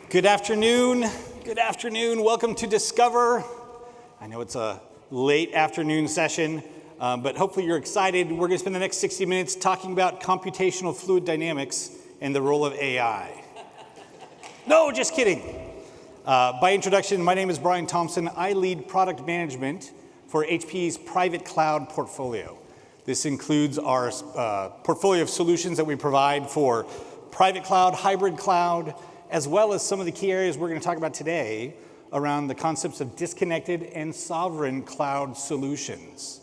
Good afternoon. Good afternoon. Welcome to Discover. I know it's a late afternoon session, but hopefully you're excited. We're going to spend the next 60 minutes talking about computational fluid dynamics and the role of AI. No, just kidding. By introduction, my name is Brian Thompson. I lead product management for HPE's private cloud portfolio. This includes our portfolio of solutions that we provide for private cloud, hybrid cloud, as well as some of the key areas we're going to talk about today around the concepts of disconnected and sovereign cloud solutions.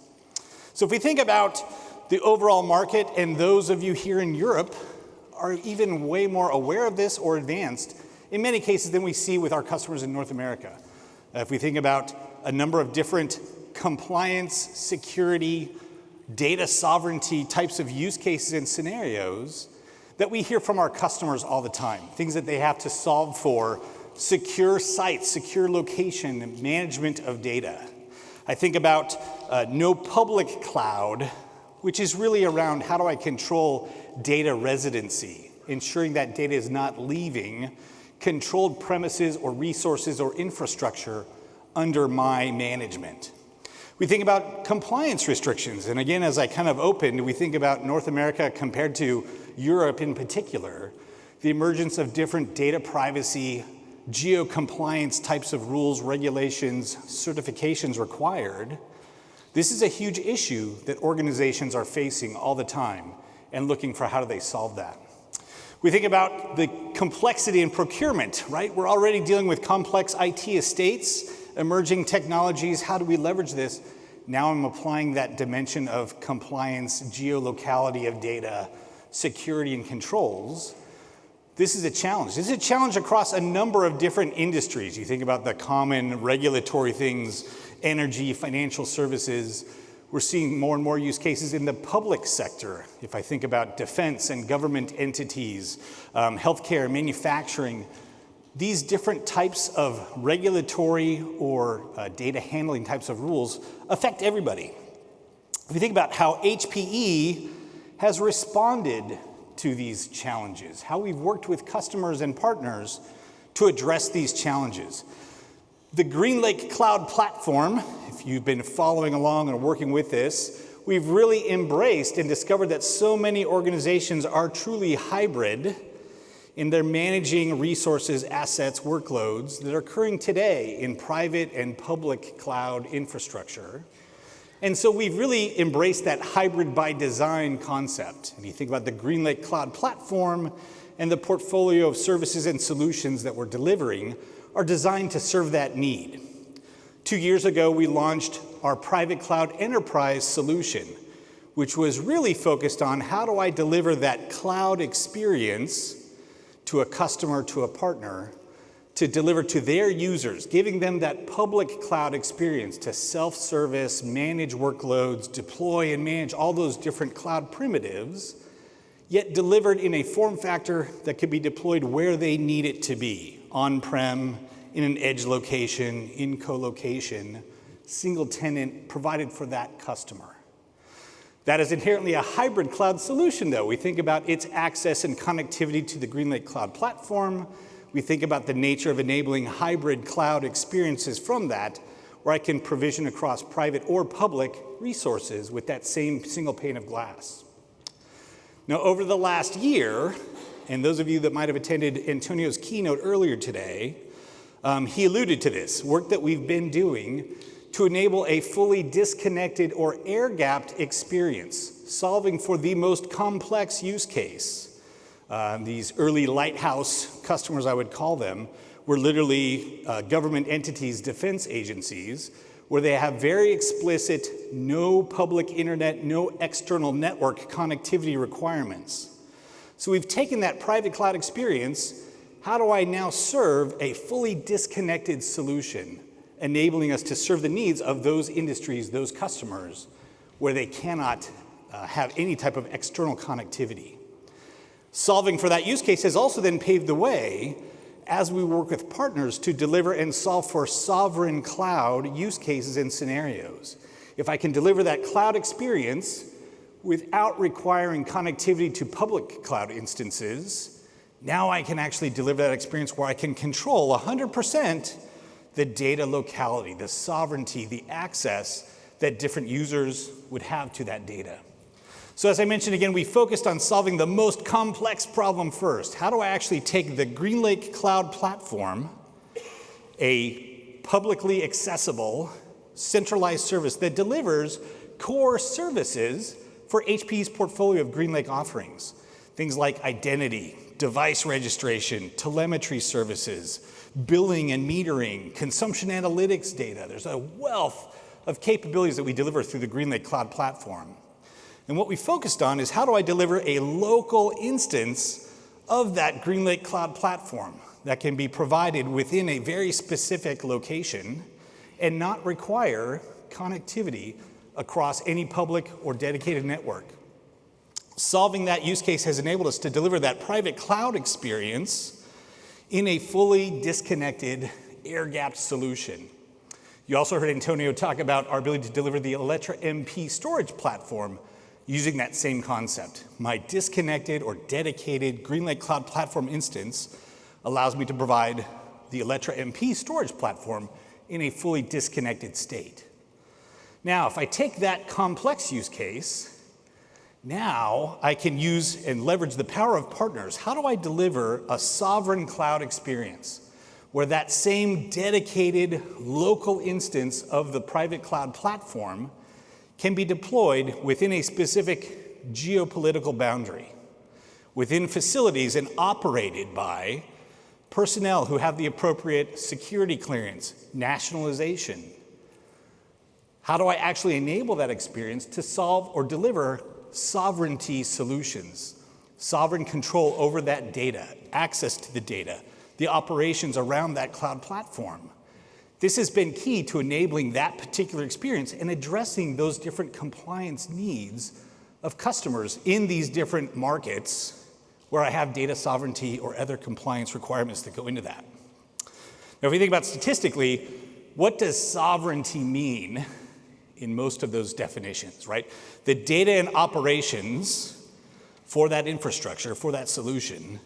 So if we think about the overall market, and those of you here in Europe are even way more aware of this or advanced in many cases than we see with our customers in North America. If we think about a number of different compliance, security, data sovereignty types of use cases and scenarios that we hear from our customers all the time, things that they have to solve for secure sites, secure location, management of data. I think about no public cloud, which is really around how do I control data residency, ensuring that data is not leaving controlled premises or resources or infrastructure under my management. We think about compliance restrictions, and again, as I kind of opened, we think about North America compared to Europe in particular, the emergence of different data privacy, geo-compliance types of rules, regulations, certifications required. This is a huge issue that organizations are facing all the time and looking for how do they solve that. We think about the complexity in procurement, right? We're already dealing with complex IT estates, emerging technologies. How do we leverage this? Now I'm applying that dimension of compliance, geolocality of data, security and controls. This is a challenge. This is a challenge across a number of different industries. You think about the common regulatory things, energy, financial services. We're seeing more and more use cases in the public sector. If I think about defense and government entities, healthcare, manufacturing, these different types of regulatory or data handling types of rules affect everybody. If you think about how HPE has responded to these challenges, how we've worked with customers and partners to address these challenges. The GreenLake Cloud Platform, if you've been following along and working with this, we've really embraced and discovered that so many organizations are truly hybrid in their managing resources, assets, workloads that are occurring today in private and public cloud infrastructure. And so we've really embraced that hybrid by design concept. And you think about the GreenLake Cloud Platform and the portfolio of services and solutions that we're delivering are designed to serve that need. 2 years ago, we launched our Private Cloud Enterprise solution, which was really focused on how do I deliver that cloud experience to a customer, to a partner, to deliver to their users, giving them that public cloud experience to self-service, manage workloads, deploy and manage all those different cloud primitives, yet delivered in a form factor that could be deployed where they need it to be, on-prem, in an edge location, in co-location, single tenant, provided for that customer. That is inherently a hybrid cloud solution, though. We think about its access and connectivity to the GreenLake Cloud Platform. We think about the nature of enabling hybrid cloud experiences from that, where I can provision across private or public resources with that same single pane of glass. Now, over the last year, and those of you that might have attended Antonio's keynote earlier today, he alluded to this work that we've been doing to enable a fully disconnected or air-gapped experience, solving for the most complex use case. These early lighthouse customers, I would call them, were literally government entities, defense agencies, where they have very explicit no public internet, no external network connectivity requirements. So we've taken that private cloud experience. How do I now serve a fully disconnected solution, enabling us to serve the needs of those industries, those customers, where they cannot have any type of external connectivity? Solving for that use case has also then paved the way as we work with partners to deliver and solve for sovereign cloud use cases and scenarios. If I can deliver that cloud experience without requiring connectivity to public cloud instances, Now I can actually deliver that experience where I can control 100% the data locality, the sovereignty, the access that different users would have to that data. So as I mentioned again, we focused on solving the most complex problem first. How do I actually take the GreenLake Cloud Platform, a publicly accessible, centralized service that delivers core services for HPE's portfolio of GreenLake offerings? Things like identity, device registration, telemetry services, billing and metering, consumption analytics data. There's a wealth of capabilities that we deliver through the GreenLake Cloud Platform. And what we focused on is how do I deliver a local instance of that GreenLake Cloud Platform that can be provided within a very specific location and not require connectivity across any public or dedicated network. Solving that use case has enabled us to deliver that private cloud experience in a fully disconnected, air-gapped solution. You also heard Antonio talk about our ability to deliver the Alletra MP storage platform using that same concept. My disconnected or dedicated GreenLake Cloud Platform instance allows me to provide the Alletra MP storage platform in a fully disconnected state. Now, if I take that complex use case, now I can use and leverage the power of partners. How do I deliver a sovereign cloud experience where that same dedicated local instance of the private cloud platform can be deployed within a specific geopolitical boundary, within facilities and operated by personnel who have the appropriate security clearance, nationalization? How do I actually enable that experience to solve or deliver sovereignty solutions, sovereign control over that data, access to the data, the operations around that cloud platform? This has been key to enabling that particular experience and addressing those different compliance needs of customers in these different markets where I have data sovereignty or other compliance requirements that go into that. Now, if you think about statistically, what does sovereignty mean in most of those definitions, right? The data and operations for that infrastructure, for that solution,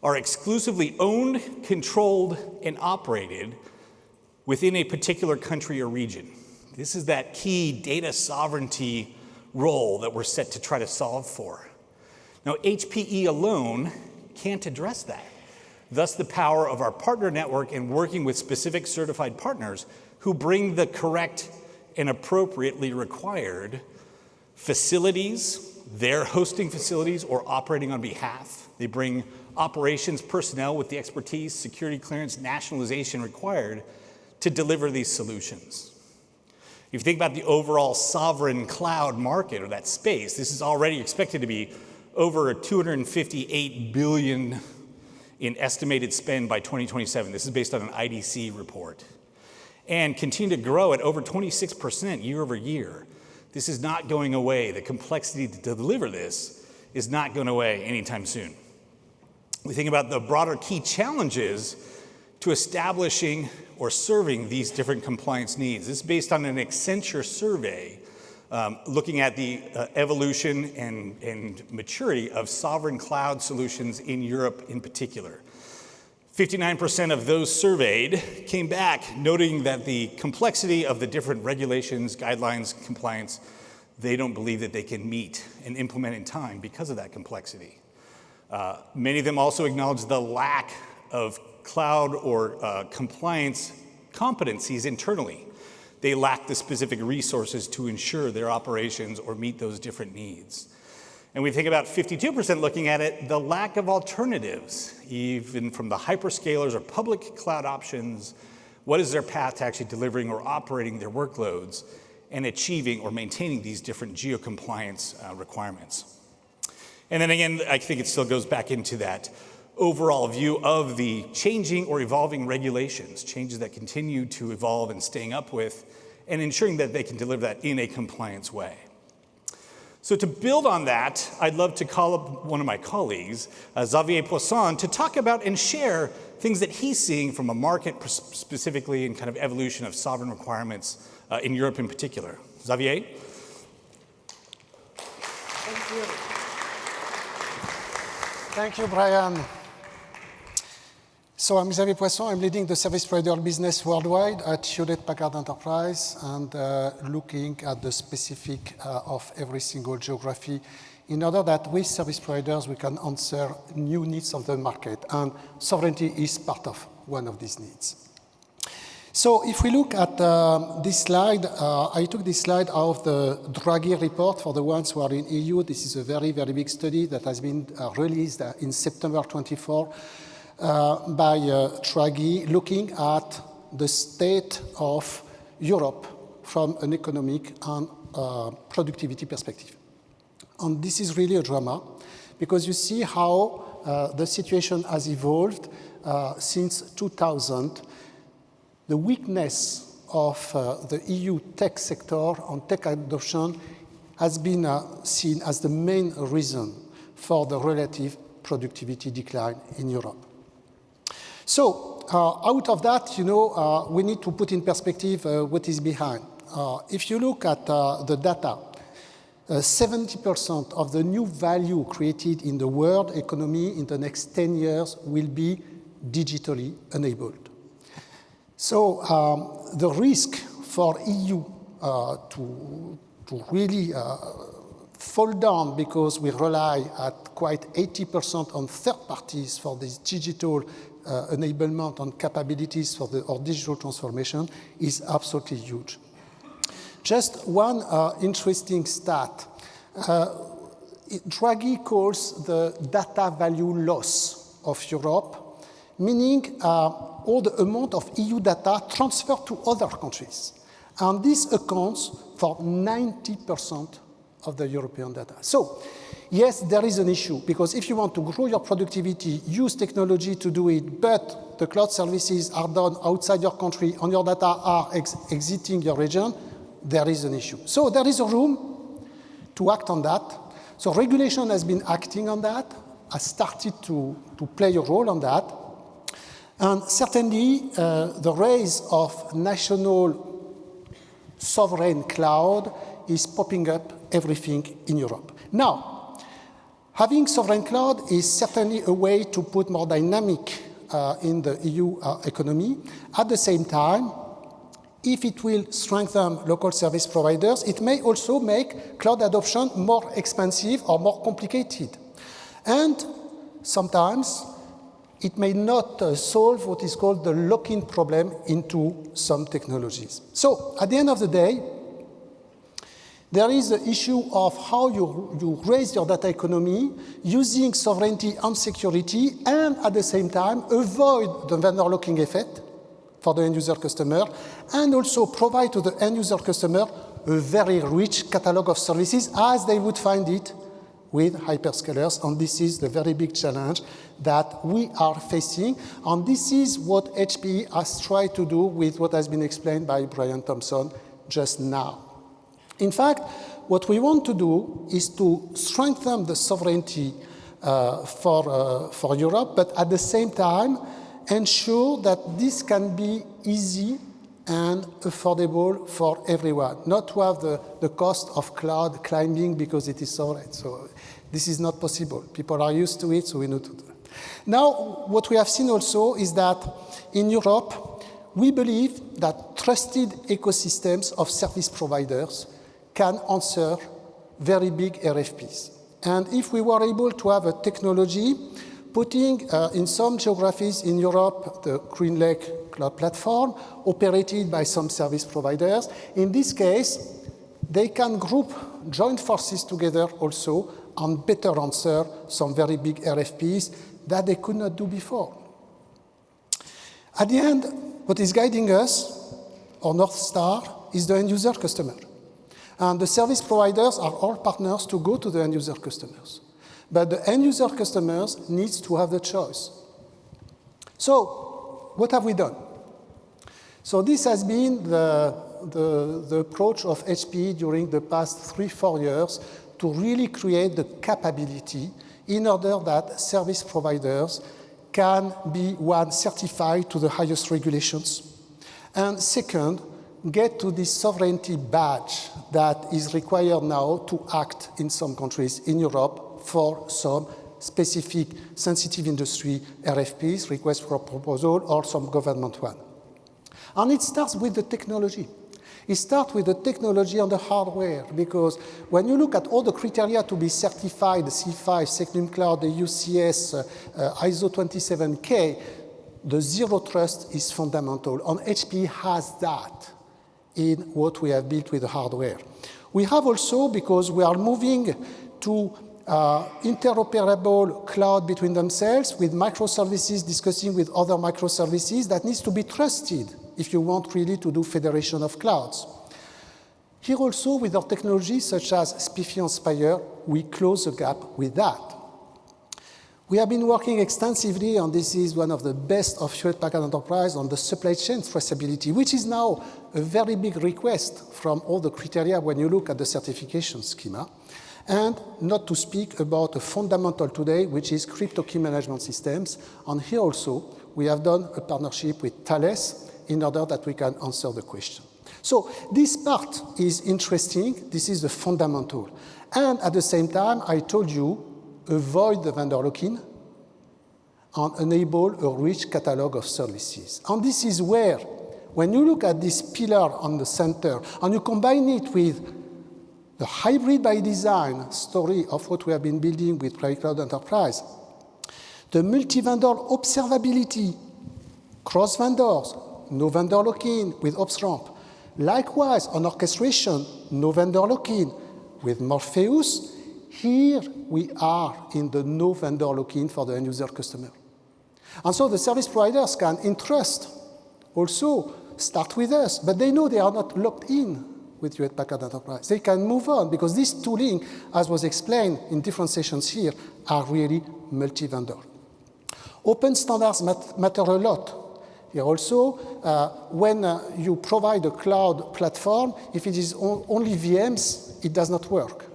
are exclusively owned, controlled, and operated within a particular country or region. This is that key data sovereignty role that we're set to try to solve for. Now, HPE alone can't address that. Thus, the power of our partner network and working with specific certified partners who bring the correct and appropriately required facilities, their hosting facilities or operating on behalf. They bring operations personnel with the expertise, security clearance, nationalization required to deliver these solutions. If you think about the overall sovereign cloud market or that space, this is already expected to be over $258 billion in estimated spend by 2027. This is based on an IDC report. And continue to grow at over 26% year over year. This is not going away. The complexity to deliver this is not going away anytime soon. We think about the broader key challenges to establishing or serving these different compliance needs. This is based on an Accenture survey looking at the evolution and maturity of sovereign cloud solutions in Europe in particular. 59% of those surveyed came back noting that the complexity of the different regulations, guidelines, compliance, they don't believe that they can meet and implement in time because of that complexity. Many of them also acknowledge the lack of cloud or compliance competencies internally. They lack the specific resources to ensure their operations or meet those different needs. And we think about 52% looking at it, the lack of alternatives, even from the hyperscalers or public cloud options. What is their path to actually delivering or operating their workloads and achieving or maintaining these different geo-compliance requirements? And then again, I think it still goes back into that overall view of the changing or evolving regulations, changes that continue to evolve and staying up with, and ensuring that they can deliver that in a compliance way. So to build on that, I'd love to call up one of my colleagues, Xavier Poisson, to talk about and share things that he's seeing from a market specifically and kind of evolution of sovereign requirements in Europe in particular. Xavier? Thank you, Brian. So I'm Xavier Poisson. I'm leading the service provider business worldwide at Hewlett-Packard Enterprise and looking at the specific of every single geography in order that with service providers we can answer new needs of the market. And sovereignty is part of one of these needs. So if we look at this slide, I took this slide out of the Draghi report for the ones who are in EU. This is a very, very big study that has been released in September 24 by Draghi, looking at the state of Europe from an economic and productivity perspective. And this is really a drama, because you see how the situation has evolved since 2000. The weakness of the EU tech sector and tech adoption has been seen as the main reason for the relative productivity decline in Europe. So out of that, we need to put in perspective what is behind. If you look at the data, 70% of the new value created in the world economy in the next 10 years will be digitally enabled. So the risk for EU to really fall down, because we rely at quite 80% on third parties for this digital enablement and capabilities for our digital transformation, is absolutely huge. Just one interesting stat. Draghi calls the data value loss of Europe, meaning all the amount of EU data transferred to other countries. And this accounts for 90% of the European data. So, yes, there is an issue, because if you want to grow your productivity, use technology to do it, but the cloud services are done outside your country and your data are exiting your region, there is an issue. So there is a room to act on that. So regulation has been acting on that, has started to play a role on that. And certainly the rise of national sovereign cloud is popping up everything in Europe. Now, having sovereign cloud is certainly a way to put more dynamic in the EU economy. At the same time, if it will strengthen local service providers, it may also make cloud adoption more expensive or more complicated. And sometimes it may not solve what is called the lock-in problem into some technologies. So at the end of the day, there is the issue of how you raise your data economy using sovereignty and security, and at the same time avoid the vendor locking effect for the end-user customer, and also provide to the end-user customer a very rich catalog of services as they would find it with hyperscalers. And this is the very big challenge that we are facing. And this is what HPE has tried to do with what has been explained by Brian Thompson just now. In fact, what we want to do is to strengthen the sovereignty for Europe, but at the same time ensure that this can be easy and affordable for everyone, not to have the cost of cloud climbing because it is sovereign. So this is not possible. People are used to it, so we need to do it. Now, what we have seen also is that in Europe, we believe that trusted ecosystems of service providers can answer very big RFPs. And if we were able to have a technology putting in some geographies in Europe the GreenLake cloud platform operated by some service providers, in this case, they can group joint forces together also and better answer some very big RFPs that they could not do before. At the end, what is guiding us, our North Star, is the end-user customer. And the service providers are all partners to go to the end-user customers. But the end-user customers needs to have the choice. So what have we done? So this has been the approach of HPE during the past 3-4 years to really create the capability in order that service providers can be, one, certified to the highest regulations, and second, get to this sovereignty badge that is required now to act in some countries in Europe for some specific sensitive industry RFPs, requests for proposal, or some government one. And it starts with the technology. It starts with the technology and the hardware, because when you look at all the criteria to be certified, the C5, SecNumCloud, the UCS, ISO 27K, the zero trust is fundamental. And HPE has that in what we have built with the hardware. We have also, because we are moving to interoperable cloud between themselves, with microservices discussing with other microservices, that needs to be trusted if you want really to do federation of clouds. Here also, with our technologies such as SPIFFE and Spire, we close the gap with that. We have been working extensively, and this is one of the best of Hewlett-Packard Enterprise, on the supply chain traceability, which is now a very big request from all the criteria when you look at the certification schema. And not to speak about a fundamental today, which is crypto key management systems. And here also, we have done a partnership with Thales in order that we can answer the question. So this part is interesting. This is the fundamental. And at the same time, I told you, avoid the vendor lock-in and enable a rich catalog of services. And this is where, when you look at this pillar on the center and you combine it with the hybrid by design story of what we have been building with Private Cloud Enterprise, the multi-vendor observability, cross-vendors, no vendor lock-in with OpsRamp. Likewise, on orchestration, no vendor lock-in with Morpheus. Here we are in the no vendor lock-in for the end user customer. And so the service providers can entrust, also start with us, but they know they are not locked in with Hewlett-Packard Enterprise. They can move on, because this tooling, as was explained in different sessions here, are really multi-vendor. Open standards matter a lot. Here also, when you provide a cloud platform, if it is only VMs, it does not work.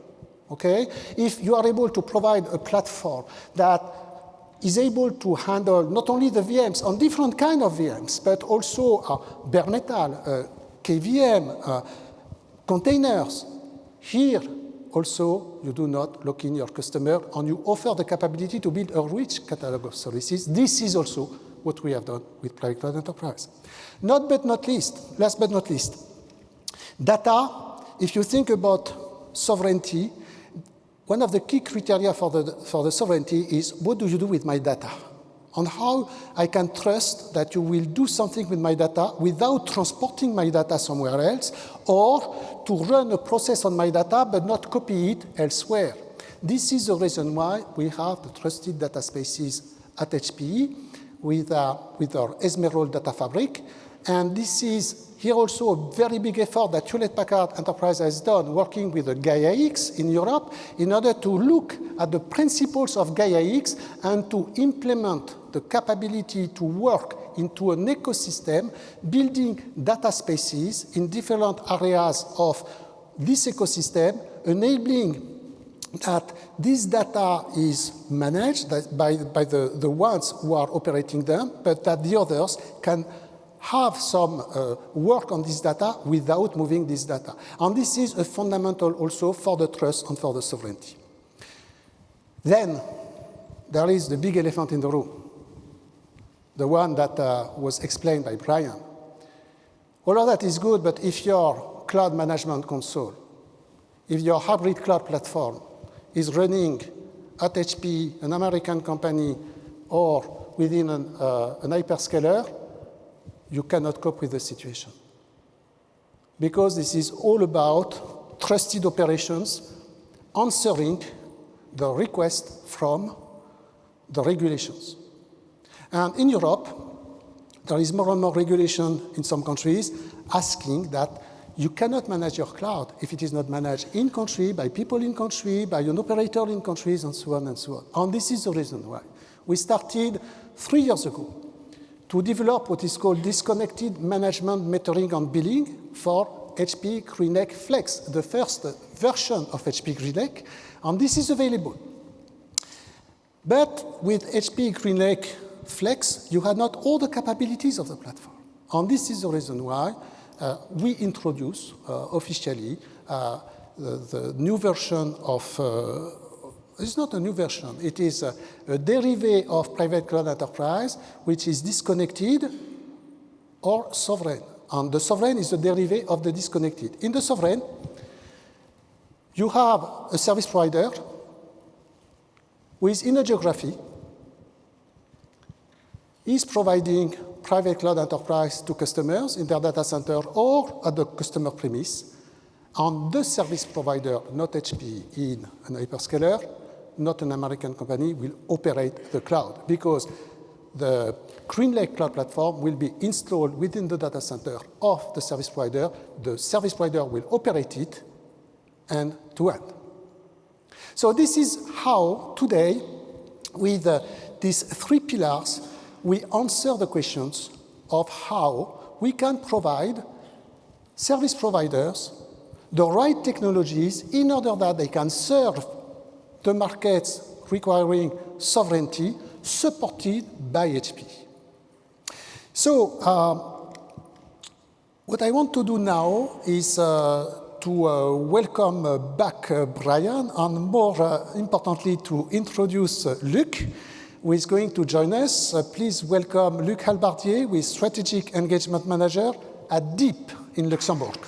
Okay? If you are able to provide a platform that is able to handle not only the VMs on different kind of VMs, but also bare metal, KVM, containers, here also you do not lock in your customer and you offer the capability to build a rich catalog of services. This is also what we have done with Private Cloud Enterprise. Last but not least, data. If you think about sovereignty, one of the key criteria for the sovereignty is, what do you do with my data? And how I can trust that you will do something with my data without transporting my data somewhere else, or to run a process on my data but not copy it elsewhere. This is the reason why we have the trusted data spaces at HPE with our Emerald Data Fabric. And this is here also a very big effort that Hewlett-Packard Enterprise has done, working with the Gaia-X in Europe, in order to look at the principles of Gaia-X and to implement the capability to work into an ecosystem, building data spaces in different areas of this ecosystem, enabling that this data is managed by the ones who are operating them, but that the others can have some work on this data without moving this data. And this is a fundamental also for the trust and for the sovereignty. Then there is the big elephant in the room, the one that was explained by Brian. All of that is good, but if your cloud management console, if your hybrid cloud platform is running at HPE, an American company, or within an hyperscaler, you cannot cope with the situation. Because this is all about trusted operations answering the request from the regulations. And in Europe, there is more and more regulation in some countries asking that you cannot manage your cloud if it is not managed in country, by people in country, by an operator in countries, and so on and so on. And this is the reason why we started 3 years ago to develop what is called disconnected management, metering, and billing for HPE GreenLake Flex, the first version of HPE GreenLake, and this is available. But with HPE GreenLake Flex, you had not all the capabilities of the platform. And this is the reason why we introduce officially the new version of It's not a new version. It is a derivative of private cloud enterprise, which is disconnected or sovereign. And the sovereign is the derivative of the disconnected. In the sovereign, you have a service provider who is in a geography, is providing private cloud enterprise to customers in their data center or at the customer premise, and the service provider, not HPE, in an hyperscaler, not an American company, will operate the cloud because the GreenLake cloud platform will be installed within the data center of the service provider. The service provider will operate it end to end. So this is how today, with these three pillars, we answer the questions of how we can provide service providers the right technologies in order that they can serve the markets requiring sovereignty supported by HPE. So what I want to do now is to welcome back Brian, and more importantly, to introduce Luc, who is going to join us. Please welcome Luc Halbardier, who is Strategic Engagement Manager at Deep in Luxembourg.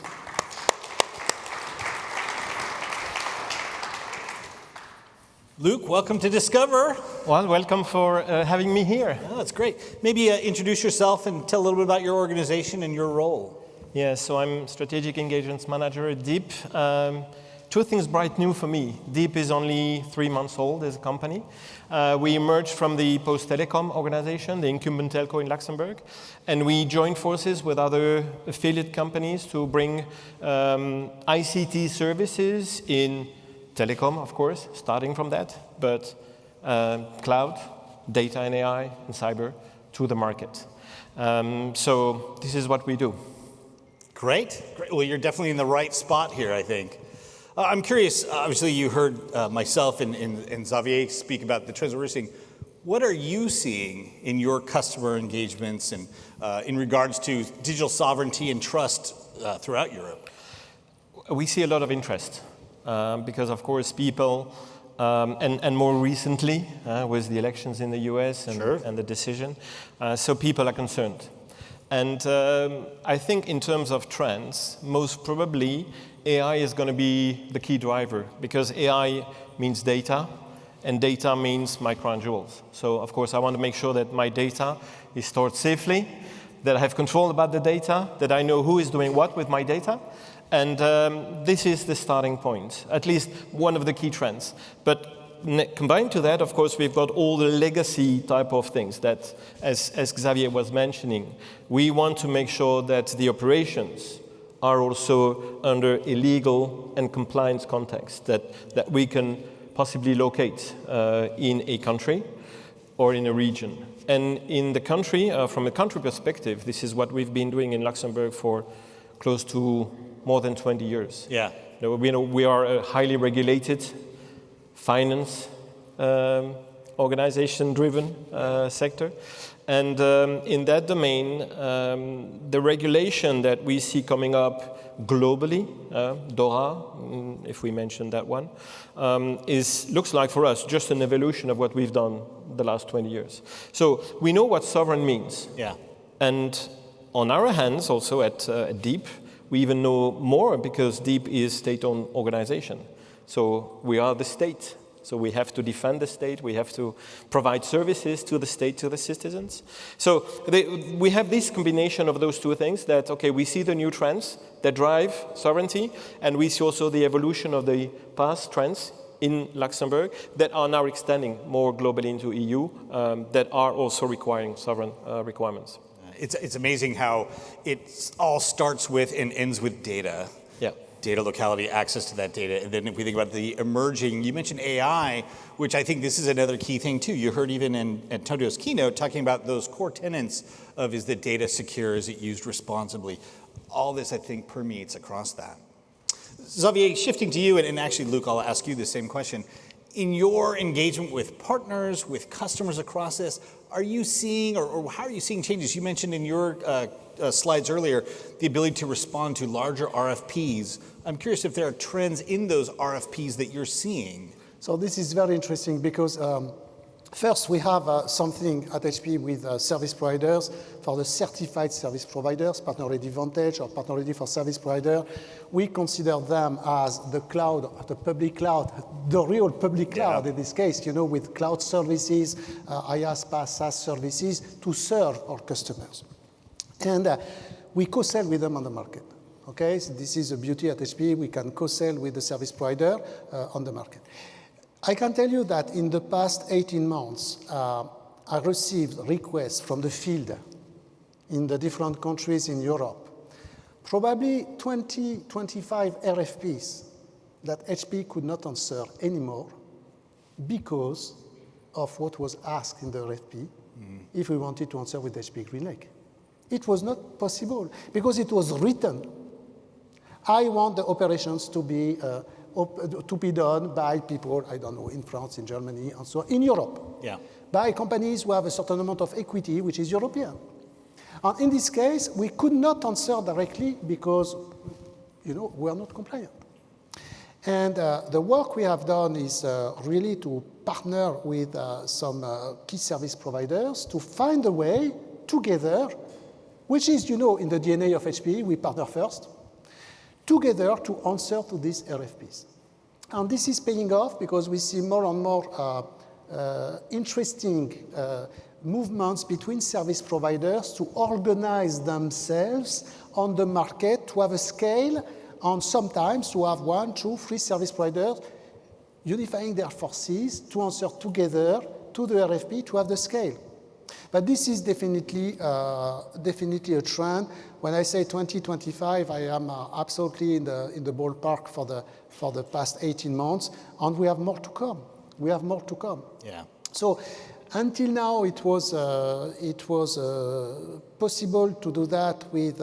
Luc, welcome to Discover. Well, welcome for having me here. Oh, that's great. Maybe introduce yourself and tell a little bit about your organization and your role. Yeah, so I'm Strategic Engagement Manager at Deep. Two things bright new for me. Deep is only 3 months old as a company. We emerged from the Post Telecom organization, the incumbent telco in Luxembourg, and we joined forces with other affiliate companies to bring ICT services in telecom, of course, starting from that, but cloud, data and AI, and cyber to the market. So this is what we do. Great. Well, you're definitely in the right spot here, I think. I'm curious, obviously you heard myself and Xavier speak about the trends that we're seeing. What are you seeing in your customer engagements and in regards to digital sovereignty and trust throughout Europe? We see a lot of interest. Because of course people, and more recently with the elections in the US and, Sure. and the decision, so people are concerned. And I think in terms of trends, most probably AI is going to be the key driver because AI means data and data means my crown jewels. So of course I want to make sure that my data is stored safely, that I have control about the data, that I know who is doing what with my data. And this is the starting point, at least one of the key trends. But combined to that, of course, we've got all the legacy type of things that, as Xavier was mentioning, we want to make sure that the operations are also under a legal and compliance context that we can possibly locate in a country or in a region. And in the country, from a country perspective, this is what we've been doing in Luxembourg for close to more than 20 years. Yeah. We are a highly regulated, finance organization-driven sector. And in that domain, the regulation that we see coming up globally, DORA, if we mention that one, looks like for us just an evolution of what we've done the last 20 years. So we know what sovereign means. Yeah. And on our hands, also at Deep, we even know more because Deep is state-owned organization. So we are the state. So we have to defend the state. We have to provide services to the state, to the citizens. So we have this combination of those two things that, okay, we see the new trends that drive sovereignty, and we see also the evolution of the past trends in Luxembourg that are now extending more globally into EU that are also requiring sovereign requirements. It's amazing how it all starts with and ends with data. Yeah. Data locality, access to that data. And then if we think about the emerging, you mentioned AI, which I think this is another key thing too. You heard even in Antonio's keynote talking about those core tenets of is the data secure, is it used responsibly? All this I think permeates across that. Xavier, shifting to you, and actually Luc, I'll ask you the same question. In your engagement with partners, with customers across this, are you seeing, or how are you seeing changes? You mentioned in your slides earlier, the ability to respond to larger RFPs. I'm curious if there are trends in those RFPs that you're seeing So this is very interesting because first we have something at HP with service providers for the certified service providers, Partner Ready Vantage or Partner Ready for Service Provider. We consider them as the cloud, the public cloud, the real public cloud in this case, with cloud services, IaaS, PaaS, SaaS services to serve our customers. And we co-sell with them on the market. Okay, so this is the beauty at HP. We can co-sell with the service provider on the market. I can tell you that in the past 18 months, I received requests from the field in the different countries in Europe, probably 20, 25 RFPs that HP could not answer anymore because of what was asked in the RFP if we wanted to answer with HP GreenLake. It was not possible because it was written. I want the operations to be done by people, I don't know, in France, in Germany, and so on, in Europe, by companies who have a certain amount of equity, which is European. And in this case, we could not answer directly because, we are not compliant. And the work we have done is really to partner with some key service providers to find a way together, which is, in the DNA of HP, we partner first, together to answer to these RFPs. And this is paying off because we see more and more interesting movements between service providers to organize themselves on the market, to have a scale, and sometimes to have 1, 2, 3 service providers unifying their forces to answer together to the RFP to have the scale. But this is definitely a trend. When I say 2025, I am absolutely in the ballpark for the past 18 months, and we have more to come. We have more to come. Yeah. So until now, it was possible to do that with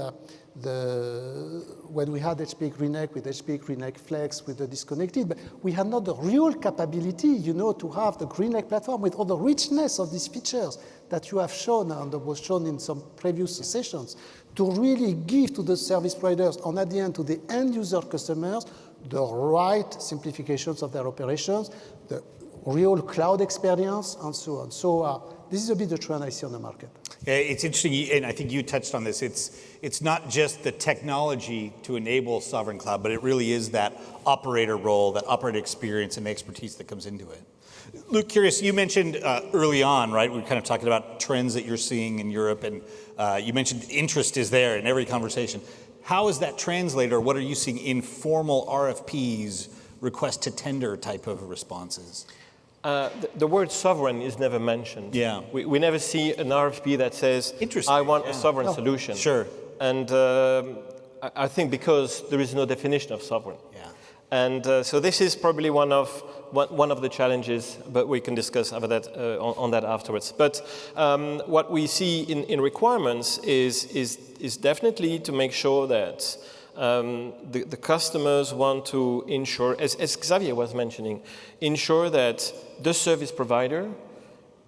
when we had HP GreenLake, with HP GreenLake Flex, with the disconnected, but we had not the real capability, to have the GreenLake platform with all the richness of these features that you have shown and that was shown in some previous sessions, to really give to the service providers and at the end to the end user customers the right simplifications of their operations, the real cloud experience, and so on. So this is a bit the trend I see on the market. Yeah, it's interesting, and I think you touched on this. It's not just the technology to enable sovereign cloud, but it really is that operator role, that operator experience and expertise that comes into it. Luke, curious, you mentioned early on, right? We were kind of talking about trends that you're seeing in Europe, and you mentioned interest is there in every conversation. How is that translated, or what are you seeing in formal RFPs, request to tender type of responses? The word sovereign is never mentioned. Yeah. We never see an RFP that says, I want a sovereign solution. Sure. And I think because there is no definition of sovereign. Yeah. And so this is probably one of the challenges, but we can discuss about that, on that afterwards. But what we see in requirements is definitely to make sure that the customers want to ensure, as Xavier was mentioning, ensure that the service provider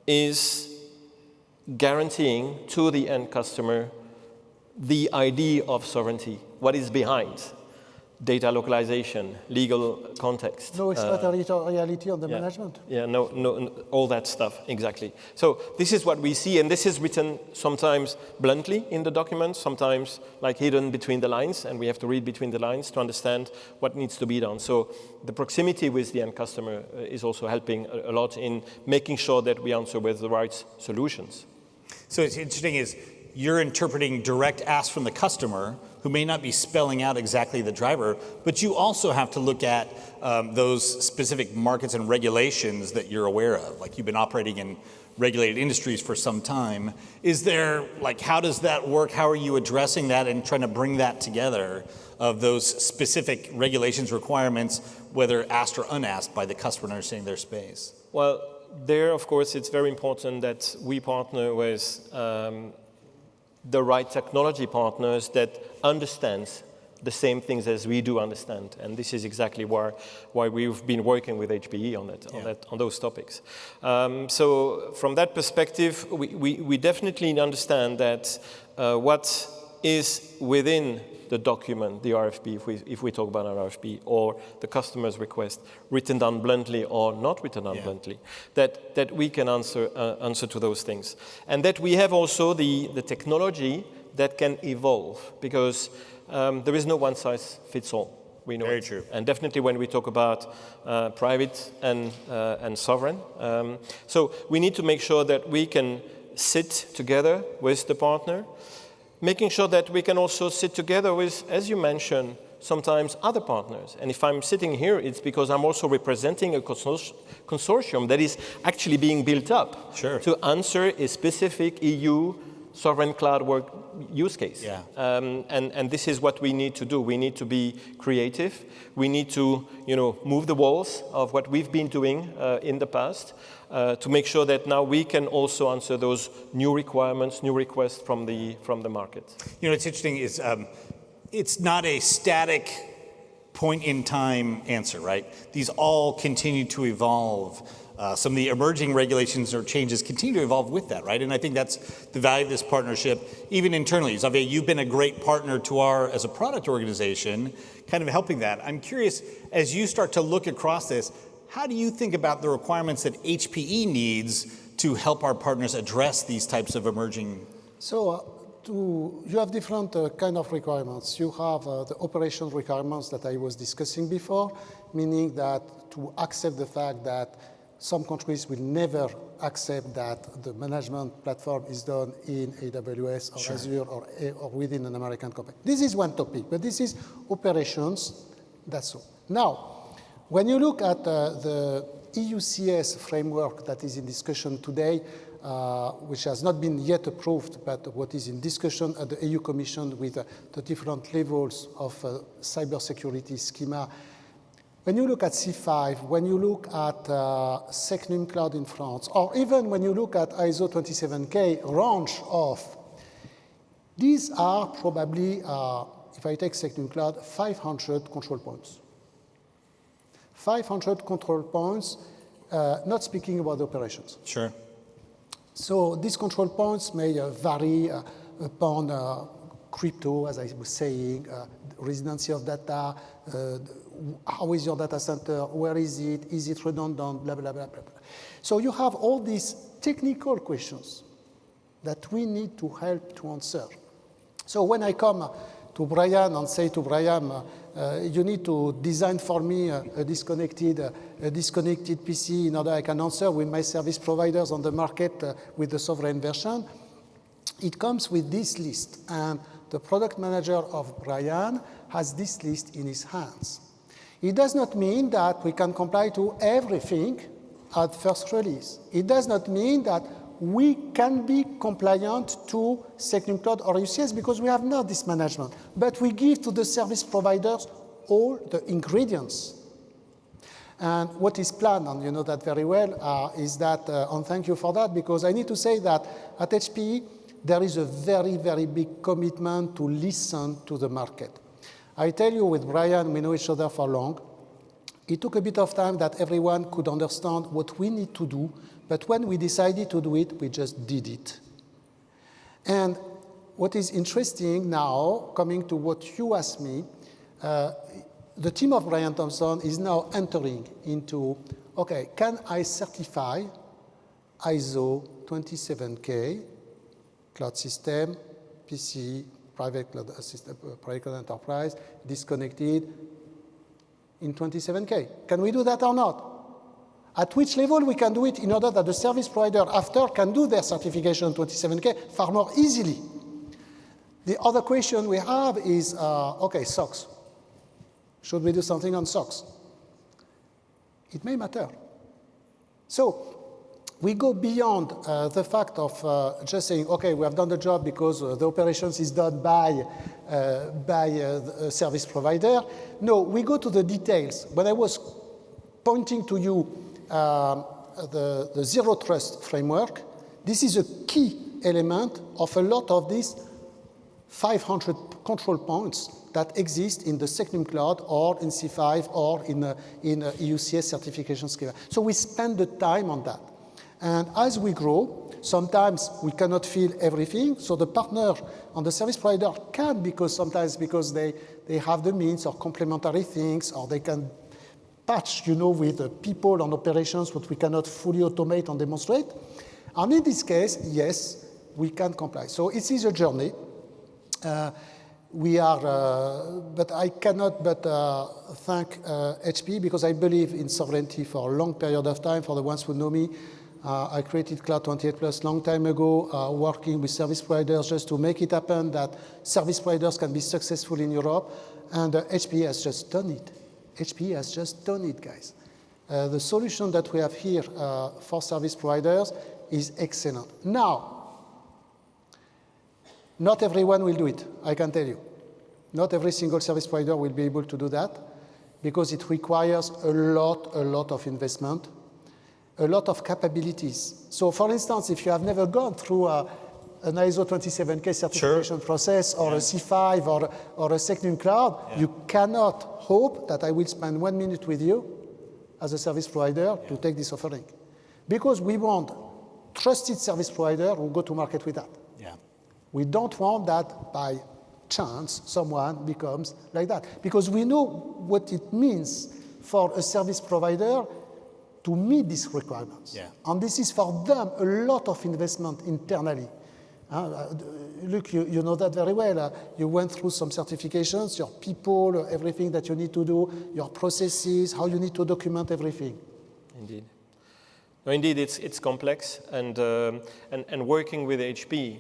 is guaranteeing to the end customer the idea of sovereignty, what is behind data localization, legal context. No extraterritoriality on the management. Yeah, no, all that stuff, exactly. So this is what we see, and this is written sometimes bluntly in the document, sometimes like hidden between the lines, and we have to read between the lines to understand what needs to be done. So the proximity with the end customer is also helping a lot in making sure that we answer with the right solutions. So it's interesting is you're interpreting direct ask from the customer, who may not be spelling out exactly the driver, but you also have to look at those specific markets and regulations that you're aware of. Like you've been operating in regulated industries for some time. Is there, how does that work? How are you addressing that and trying to bring that together of those specific regulations, requirements, whether asked or unasked by the customer and understanding their space? Well, there, of course, it's very important that we partner with the right technology partners that understands the same things as we do understand, and this is exactly why we've been working with HPE on those topics. So from that perspective, we definitely understand that what is within the document, the RFP, if we talk about an RFP, or the customer's request, written down bluntly or not written down bluntly, that we can answer to those things. And that we have also the technology that can evolve, because there is no one size fits all. We know Very it. true. And definitely when we talk about private and sovereign. So we need to make sure that we can sit together with the partner, making sure that we can also sit together with, as you mentioned, sometimes other partners. And if I'm sitting here, it's because I'm also representing a consortium that is actually being built up to answer a specific EU sovereign cloud work use case. Yeah. And this is what we need to do. We need to be creative. We need to, move the walls of what we've been doing in the past to make sure that now we can also answer those new requirements, new requests from the market. What's interesting is it's not a static point in time answer, right? These all continue to evolve. Some of the emerging regulations or changes continue to evolve with that, right? And I think that's the value of this partnership, even internally. Xavier, you've been a great partner to as a product organization, kind of helping that. I'm curious, as you start to look across this, how do you think about the requirements that HPE needs to help our partners address these types of emerging? So you have different kind of requirements. You have the operational requirements that I was discussing before, meaning that to accept the fact that some countries will never accept that the management platform is done in AWS or Azure or within an American company. This is one topic, but this is operations, that's all. Now, when you look at the EUCS framework that is in discussion today, which has not been yet approved, but what is in discussion at the EU Commission with the different levels of cybersecurity schema. When you look at C5, when you look at Secnum Cloud in France, or even when you look at ISO 27K range of, these are probably, if I take Secnum Cloud, 500 control points. 500 control points, not speaking about the operations. Sure. So these control points may vary upon crypto, as I was saying, residency of data, how is your data center, where is it redundant, blah, blah, blah, blah, blah. So you have all these technical questions that we need to help to answer. So when I come to Brian and say to Brian, you need to design for me a disconnected PC in order I can answer with my service providers on the market with the sovereign version, it comes with this list. And the product manager of Brian has this list in his hands. It does not mean that we can comply to everything at first release. It does not mean that we can be compliant to Secnum Cloud or UCS because we have not this management. But we give to the service providers all the ingredients. And what is planned, and you know that very well, is that, and thank you for that, because I need to say that at HPE, there is a very, very big commitment to listen to the market. I tell you, with Brian, we know each other for long. It took a bit of time that everyone could understand what we need to do, but when we decided to do it, we just did it. And what is interesting now, coming to what you asked me, the team of Brian Thompson is now entering into, okay, can I certify ISO 27K, cloud system, PC, private cloud system, private cloud enterprise, disconnected in 27K? Can we do that or not? At which level we can do it in order that the service provider after can do their certification 27K far more easily? The other question we have is, okay, SOCs. Should we do something on SOCs? It may matter. So we go beyond the fact of just saying, okay, we have done the job because the operations is done by a service provider. No, we go to the details. When I was pointing to you the Zero Trust framework, this is a key element of a lot of these 500 control points that exist in the Secnum Cloud or in C5 or in EUCS certification schema. So we spend the time on that. And as we grow, Sometimes we cannot feel everything, so the partner and the service provider can, because they have the means or complementary things, or they can patch, with the people and operations what we cannot fully automate and demonstrate. And in this case, yes, we can comply. So it is a journey. But I cannot but thank HP, because I believe in sovereignty for a long period of time. For the ones who know me, I created Cloud 28 Plus long time ago, working with service providers just to make it happen that service providers can be successful in Europe, and HP has just done it. HP has just done it, guys. The solution that we have here for service providers is excellent. Now, not everyone will do it, I can tell you. Not every single service provider will be able to do that, because it requires a lot of investment, a lot of capabilities. So for instance, if you have never gone through an ISO 27K certification process, or a C5 or a Secnum Cloud, you cannot hope that I will spend 1 minute with you as a service provider to take this offering. Because we want trusted service provider who go to market with that. Yeah. We don't want that by chance someone becomes like that. Because we know what it means for a service provider to meet these requirements. Yeah. And this is for them a lot of investment internally. Look, you know that very well. You went through some certifications, your people, everything that you need to do, your processes, how you need to document everything. Indeed. No, indeed, it's complex, and working with HP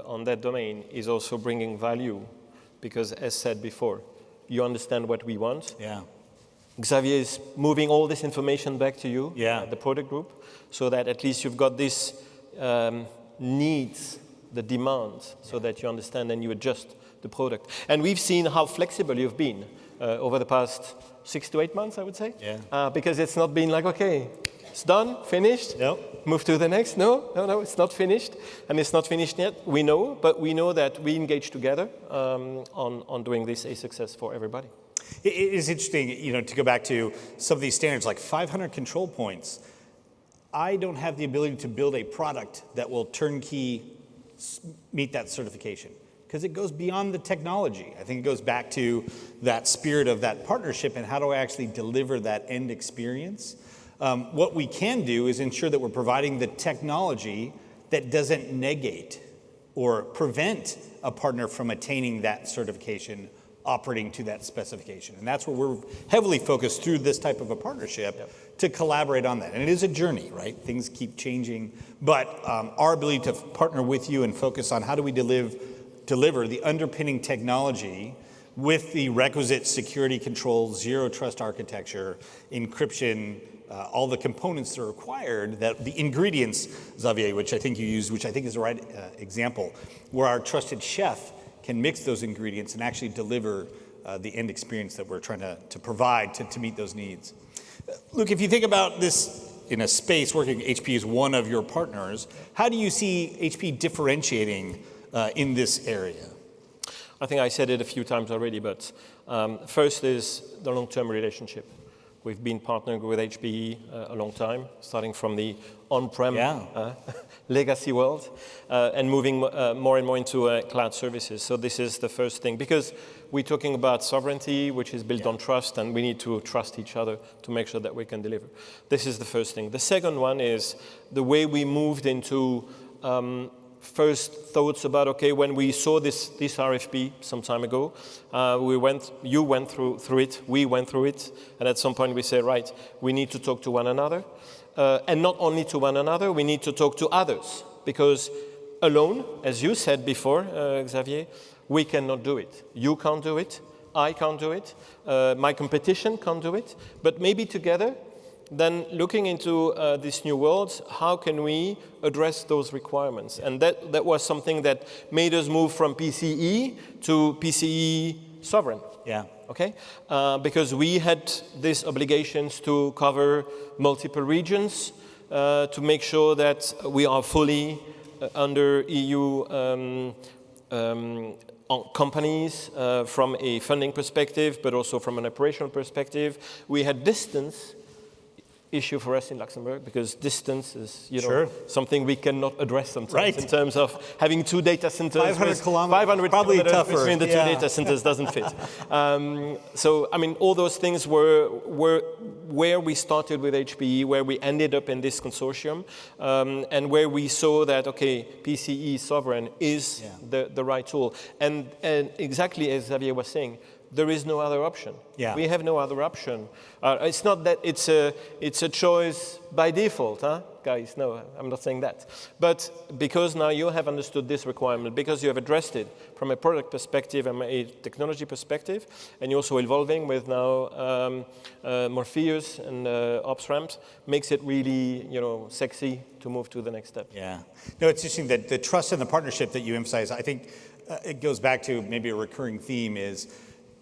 on that domain is also bringing value, because, as said before, you understand what we want. Yeah. Xavier is moving all this information back to you, the product group, so that at least you've got this needs, the demands, so that you understand and you adjust the product. And we've seen how flexible you've been over the past 6 to 8 months, I would say. Yeah. Because it's not been like, okay, it's done, finished, move to the next. No, it's not finished. And it's not finished yet, we know, but we know that we engage together on doing this a success for everybody. It is interesting, to go back to some of these standards, like 500 control points. I don't have the ability to build a product that will turnkey meet that certification, because it goes beyond the technology. I think it goes back to that spirit of that partnership and how do I actually deliver that end experience. What we can do is ensure that we're providing the technology that doesn't negate or prevent a partner from attaining that certification, operating to that specification. And that's where we're heavily focused through this type of a partnership to collaborate on that. And it is a journey, right? Things keep changing. But our ability to partner with you and focus on how do we deliver the underpinning technology with the requisite security controls, zero trust architecture, encryption, all the components that are required, that the ingredients, Xavier, which I think you used, which I think is the right example, where our trusted chef can mix those ingredients and actually deliver the end experience that we're trying to provide to meet those needs. Luke, if you think about this in a space working, HP is one of your partners, how do you see HP differentiating in this area? I think I said it a few times already, but first is the long-term relationship. We've been partnering with HPE a long time, starting from the on-prem legacy world and moving more and more into cloud services. So this is the first thing, because we're talking about sovereignty, which is built on trust, and we need to trust each other to make sure that we can deliver. This is the first thing. The second one is the way we moved into first thoughts about, okay, when we saw this RFP some time ago, you went through it, we went through it, and at some point we said, right, we need to talk to one another, and not only to one another, we need to talk to others, because alone, as you said before, Xavier, we cannot do it. You can't do it, I can't do it, my competition can't do it, but maybe together, then looking into this new world, how can we address those requirements? And that was something that made us move from PCE to PCE sovereign. Yeah. Okay? Because we had these obligations to cover multiple regions, to make sure that we are fully under EU companies from a funding perspective, but also from an operational perspective. We had distance issue for us in Luxembourg because distance is, Sure. something we cannot address sometimes Right. in terms of having two data centers. 500 kilometers, 500 probably kilometers tougher. between the two Yeah. data centers doesn't fit. So, I mean, all those things were where we started with HPE, where we ended up in this consortium, and where we saw that, okay, PCE Sovereign is the right tool. And exactly as Xavier was saying, there is no other option. Yeah. We have no other option. It's not that it's a choice by default, huh? Guys, no, I'm not saying that. But because now you have understood this requirement, because you have addressed it from a product perspective and a technology perspective, and you're also evolving with now Morpheus and OpsRamp, makes it really, sexy to move to the next step. Yeah. No, it's interesting that the trust and the partnership that you emphasize, I think it goes back to maybe a recurring theme is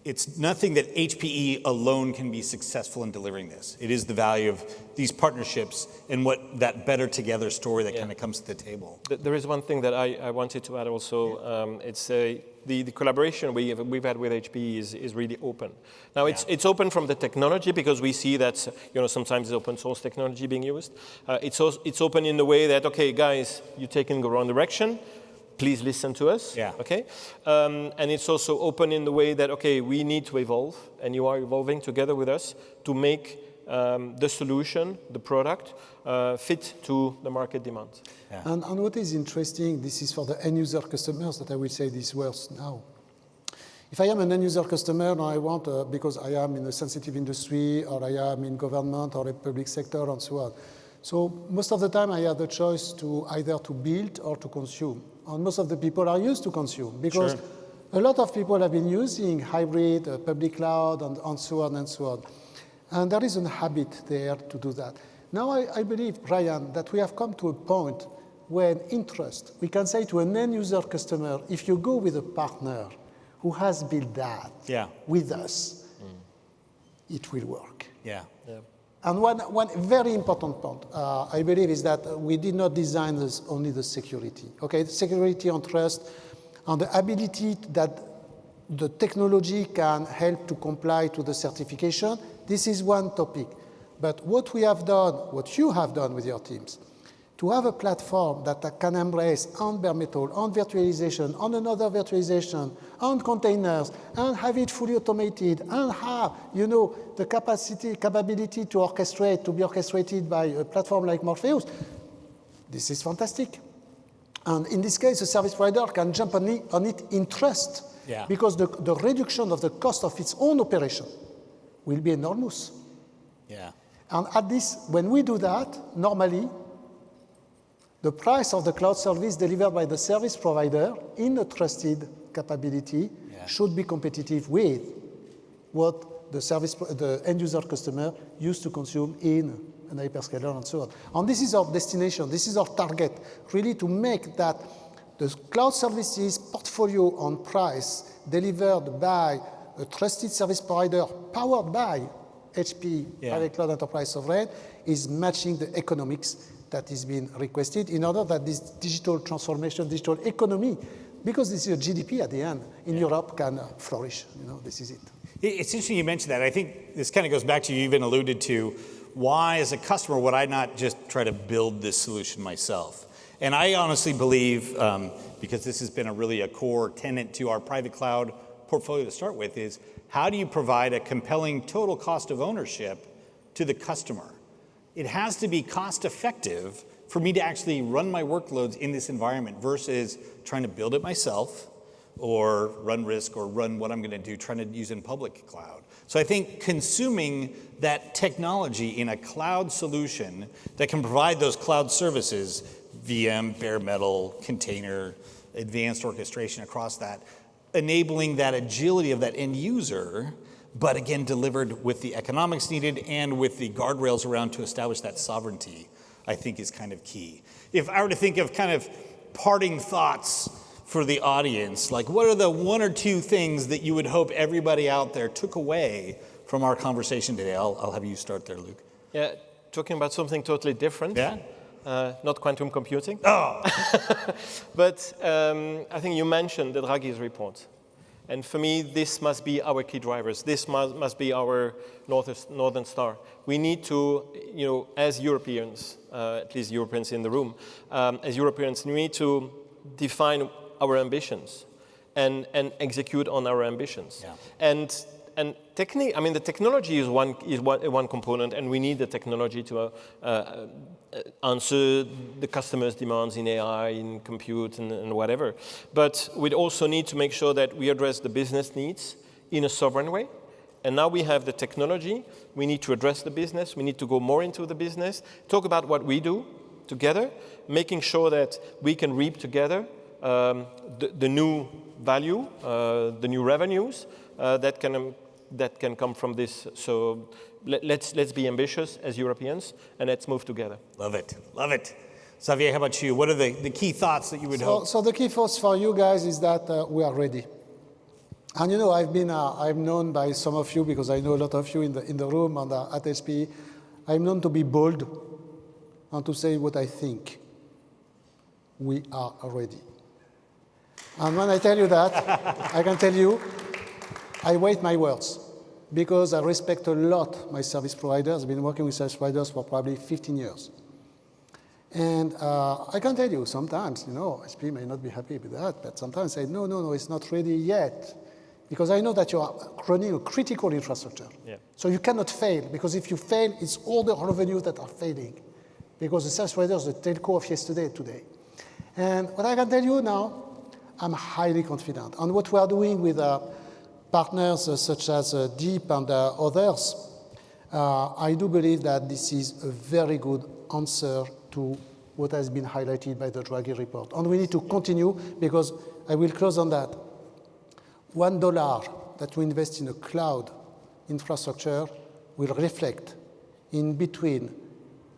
it's nothing that HPE alone can be successful in delivering this. It is the value of these partnerships and what that better together story that kind of comes to the table. There is one thing that I wanted to add also. It's the collaboration we've had with HPE is really open. Now it's open from the technology because we see that sometimes it's open source technology being used. It's open in the way that, okay, guys, you're taking the wrong direction. Please listen to us. Yeah. Okay. And it's also open in the way that, okay, we need to evolve, and you are evolving together with us to make the solution, the product, fit to the market demand. Yeah. And what is interesting, this is for the end user customers that I will say these words now. If I am an end user customer and I want, because I am in a sensitive industry or I am in government or a public sector and so on. So most of the time I have the choice to either to build or to consume. And most of the people are used to consume because a lot of people have been using hybrid, public cloud, and so on and so on. And there is a habit there to do that. Now I believe, Brian, that we have come to a point when interest, we can say to an end user customer, if you go with a partner who has built that with us, it will work. Yeah. And one very important point, I believe, is that we did not design this only the security. Okay, the security and trust, and the ability that the technology can help to comply to the certification. This is one topic. But what we have done, what you have done with your teams, to have a platform that can embrace on bare metal, on virtualization, on another virtualization, on containers, and have it fully automated, and have, the capability to orchestrate, to be orchestrated by a platform like Morpheus, this is fantastic. And in this case, a service provider can jump on it in trust, because the reduction of the cost of its own operation will be enormous. Yeah. And at this, when we do that, normally, the price of the cloud service delivered by the service provider in a trusted capability should be competitive with what the end user customer used to consume in an hyperscaler and so on. And this is our destination, this is our target, really to make that the cloud services portfolio on price delivered by a trusted service provider powered by HPE Private Cloud Enterprise Sovereign is matching the economics that is being requested in order that this digital transformation, digital economy, because this is a GDP at the end, in Europe can flourish. This is it. It's interesting you mentioned that. I think this kind of goes back to, you even alluded to, why as a customer would I not just try to build this solution myself? And I honestly believe, because this has been a core tenet to our private cloud portfolio to start with, is how do you provide a compelling total cost of ownership to the customer? It has to be cost effective for me to actually run my workloads in this environment versus trying to build it myself or run risk or run what I'm going to do, trying to use in public cloud. So I think consuming that technology in a cloud solution that can provide those cloud services, VM, bare metal, container, advanced orchestration across that, enabling that agility of that end user, but again, delivered with the economics needed and with the guardrails around to establish that sovereignty, I think is kind of key. If I were to think of kind of parting thoughts for the audience, like what are the one or two things that you would hope everybody out there took away from our conversation today? I'll have you start there, Luc. Yeah, talking about something totally different. Yeah. Not quantum computing. Oh. But I think you mentioned the Draghi's report. And for me, this must be our key drivers. This must be our Northern Star. We need to, as Europeans, at least Europeans in the room, as Europeans, we need to define our ambitions and execute on our ambitions. Yeah. And the technology is one component, and we need the technology to answer the customers' demands in AI, in compute, and whatever. But we also need to make sure that we address the business needs in a sovereign way. And now we have the technology. We need to address the business. We need to go more into the business, talk about what we do together, making sure that we can reap together the new value, the new revenues that can come from this. So let's be ambitious as Europeans, and let's move together. Love it. Love it. Xavier, how about you? What are the key thoughts that you would hope? So the key thoughts for you guys is that we are ready. And I'm known by some of you, because I know a lot of you in the room and at SPE, I'm known to be bold and to say what I think. We are ready. And when I tell you that, I can tell you, I weight my words, because I respect a lot my service providers. I've been working with service providers for probably 15 years. And I can tell you, sometimes, SPE may not be happy with that, but sometimes I say, no, it's not ready yet. Because I know that you are running a critical infrastructure. Yeah. So you cannot fail, because if you fail, it's all the revenues that are failing. Because the service provider is the telco of yesterday, today. And what I can tell you now, I'm highly confident. And what we are doing with partners such as Deep and others, I do believe that this is a very good answer to what has been highlighted by the Draghi report. And we need to continue, because I will close on that. $1 that we invest in a cloud infrastructure will reflect in between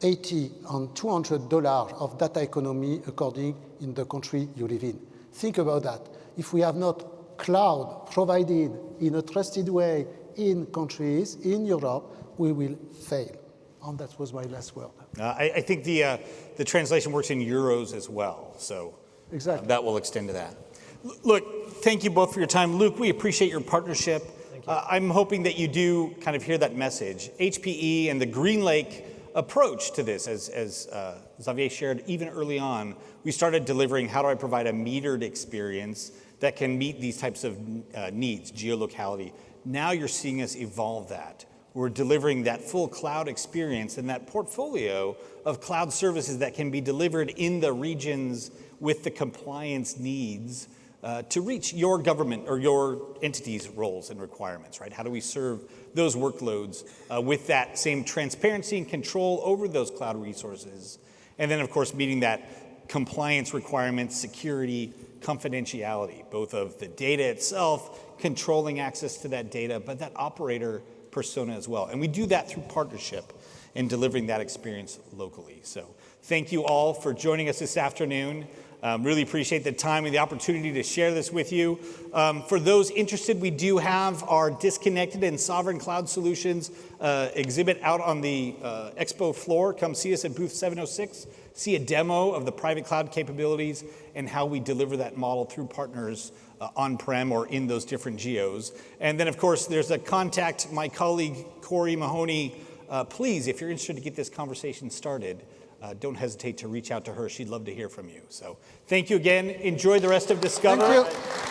$80 and $200 of data economy according in the country you live in. Think about that. If we have not cloud provided in a trusted way in countries, in Europe, we will fail. And that was my last word. I think the translation works in euros as well, so exactly. That will extend to that. Look, thank you both for your time. Luc, we appreciate your partnership. Thank you. I'm hoping that you do kind of hear that message. HPE and the GreenLake approach to this, as Xavier shared, even early on, we started delivering how do I provide a metered experience that can meet these types of needs, geolocality. Now you're seeing us evolve that. We're delivering that full cloud experience and that portfolio of cloud services that can be delivered in the regions with the compliance needs to reach your government or your entity's roles and requirements, right? How do we serve those workloads with that same transparency and control over those cloud resources? And then, of course, meeting that compliance requirements, security, confidentiality, both of the data itself, controlling access to that data, but that operator persona as well. And we do that through partnership and delivering that experience locally. So thank you all for joining us this afternoon. Really appreciate the time and the opportunity to share this with you. For those interested, we do have our Disconnected and Sovereign Cloud Solutions exhibit out on the expo floor. Come see us at booth 706. See a demo of the private cloud capabilities and how we deliver that model through partners on-prem or in those different geos. And then, of course, there's a contact, my colleague, Corey Mahoney. Please, if you're interested to get this conversation started, don't hesitate to reach out to her. She'd love to hear from you. So thank you again. Enjoy the rest of Discover. Thank you.